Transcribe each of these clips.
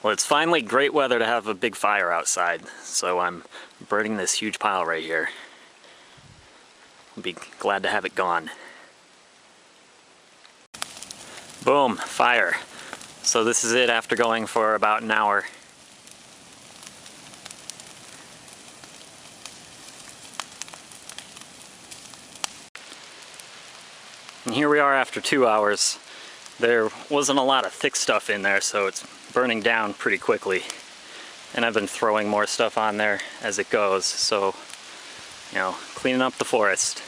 Well, it's finally great weather to have a big fire outside, so I'm burning this huge pile right here. I'll be glad to have it gone. Boom, fire. So this is it after going for about an hour. And here we are after 2 hours. There wasn't a lot of thick stuff in there, so it's burning down pretty quickly. And I've been throwing more stuff on there as it goes, so, you know, cleaning up the forest.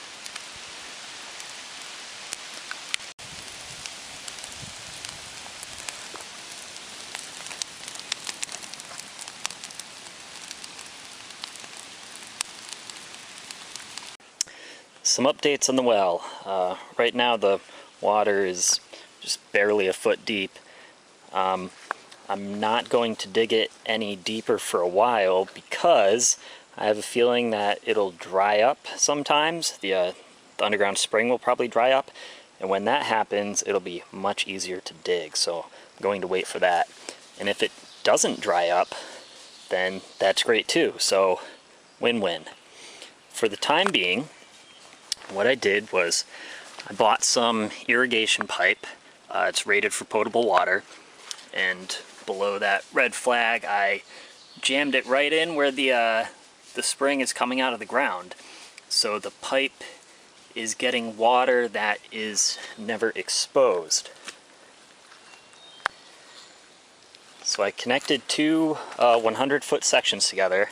Some updates on the well. Right now the water is just barely a foot deep. I'm not going to dig it any deeper for a while because I have a feeling that it'll dry up sometimes. The underground spring will probably dry up, and when that happens it'll be much easier to dig, so I'm going to wait for that. And if it doesn't dry up, then that's great too, so win-win. For the time being, what I did was I bought some irrigation pipe. It's rated for potable water, and below that red flag I jammed it right in where the spring is coming out of the ground. So the pipe is getting water that is never exposed. So I connected two 100-foot sections together.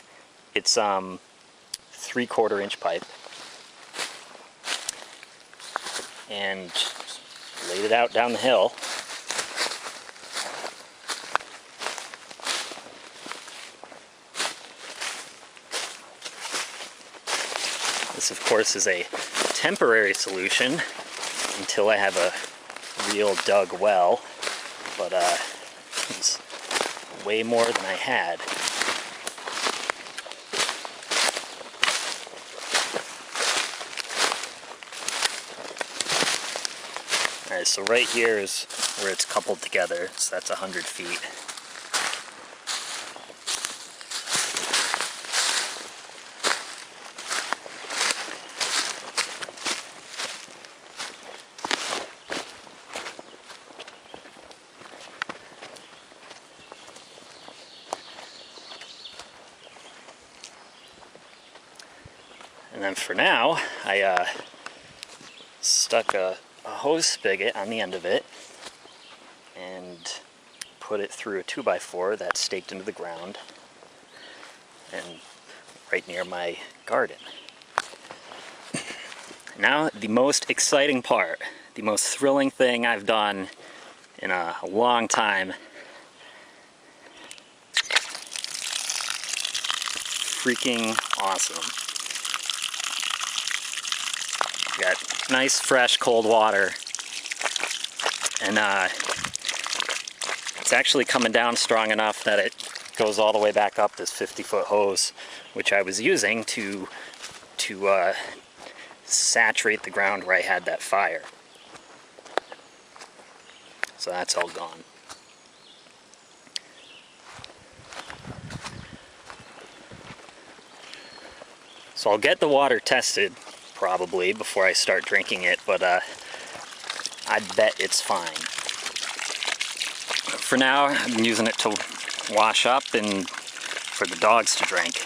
It's 3/4 inch pipe. And laid it out down the hill. This, of course, is a temporary solution until I have a real dug well, but it's way more than I had. Alright, so right here is where it's coupled together, so that's 100 feet. And then for now, I stuck a hose spigot on the end of it and put it through a 2x4 that's staked into the ground and right near my garden. Now the most exciting part, the most thrilling thing I've done in a long time. Freaking awesome. Got nice, fresh, cold water, and it's actually coming down strong enough that it goes all the way back up this 50-foot hose, which I was using to saturate the ground where I had that fire. So that's all gone. So I'll get the water tested probably before I start drinking it, but I bet it's fine. For now, I'm using it to wash up and for the dogs to drink.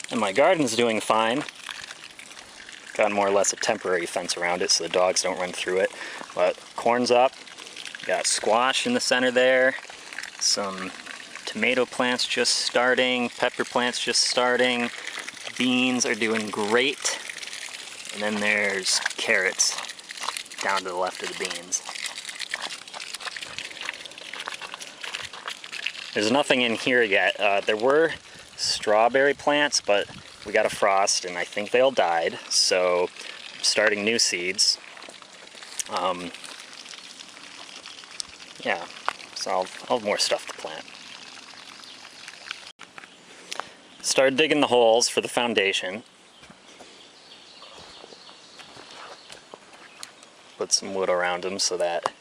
And my garden's doing fine. Got more or less a temporary fence around it so the dogs don't run through it. But corn's up, got squash in the center there, some tomato plants just starting, pepper plants just starting, beans are doing great, and then there's carrots down to the left of the beans. There's nothing in here yet. There were strawberry plants, but we got a frost and I think they all died, so I'm starting new seeds. Yeah, So I'll have more stuff to plant. Started digging the holes for the foundation. Put some wood around them so that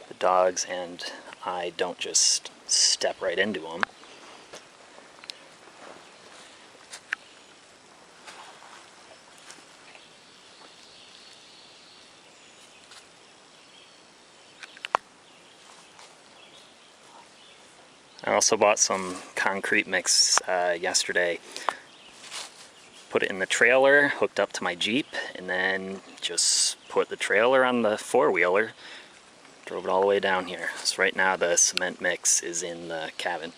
the dogs and I don't just step right into them. I also bought some concrete mix yesterday. Put it in the trailer, hooked up to my Jeep, and then just put the trailer on the four-wheeler. Drove it all the way down here. So right now the cement mix is in the cabin.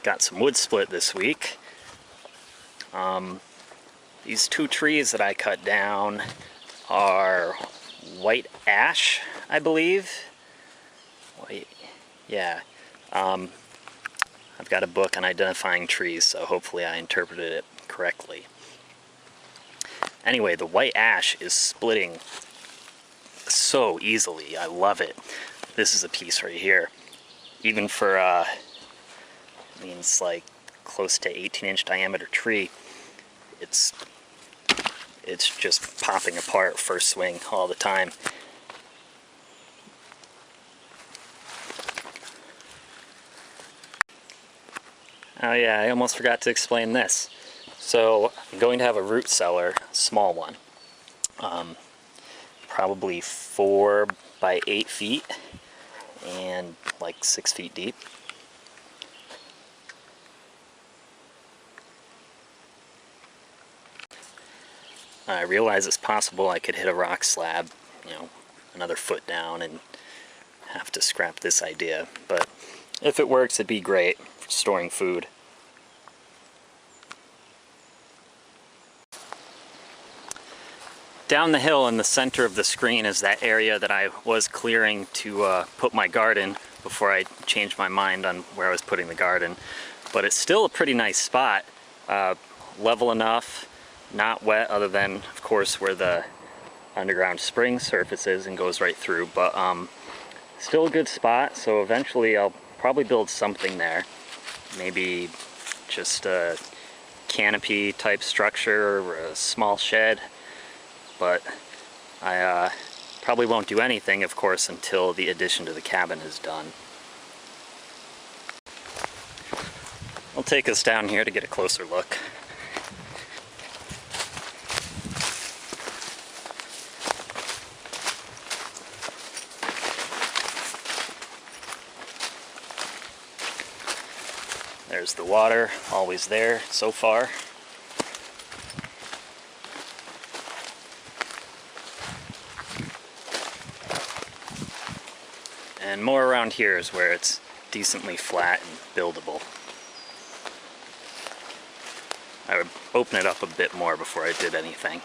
Got some wood split this week. These two trees that I cut down are white ash, I believe. White, yeah. I've got a book on identifying trees, so hopefully I interpreted it correctly. Anyway, the white ash is splitting so easily. I love it. This is a piece right here. Even for, I mean, it's like close to 18-inch diameter tree. It's just popping apart first swing all the time. Oh yeah, I almost forgot to explain this. So I'm going to have a root cellar, small one, probably 4 by 8 feet and like 6 feet deep. I realize it's possible I could hit a rock slab, you know, another foot down and have to scrap this idea, but if it works, it'd be great for storing food. Down the hill in the center of the screen is that area that I was clearing to put my garden before I changed my mind on where I was putting the garden. But it's still a pretty nice spot, level enough, not wet other than, of course, where the underground spring surfaces and goes right through, but still a good spot. So eventually I'll probably build something there, maybe just a canopy type structure or a small shed, but I probably won't do anything, of course, until the addition to the cabin is done. I'll take us down here to get a closer look. There's the water, always there so far. And more around here is where it's decently flat and buildable. I would open it up a bit more before I did anything.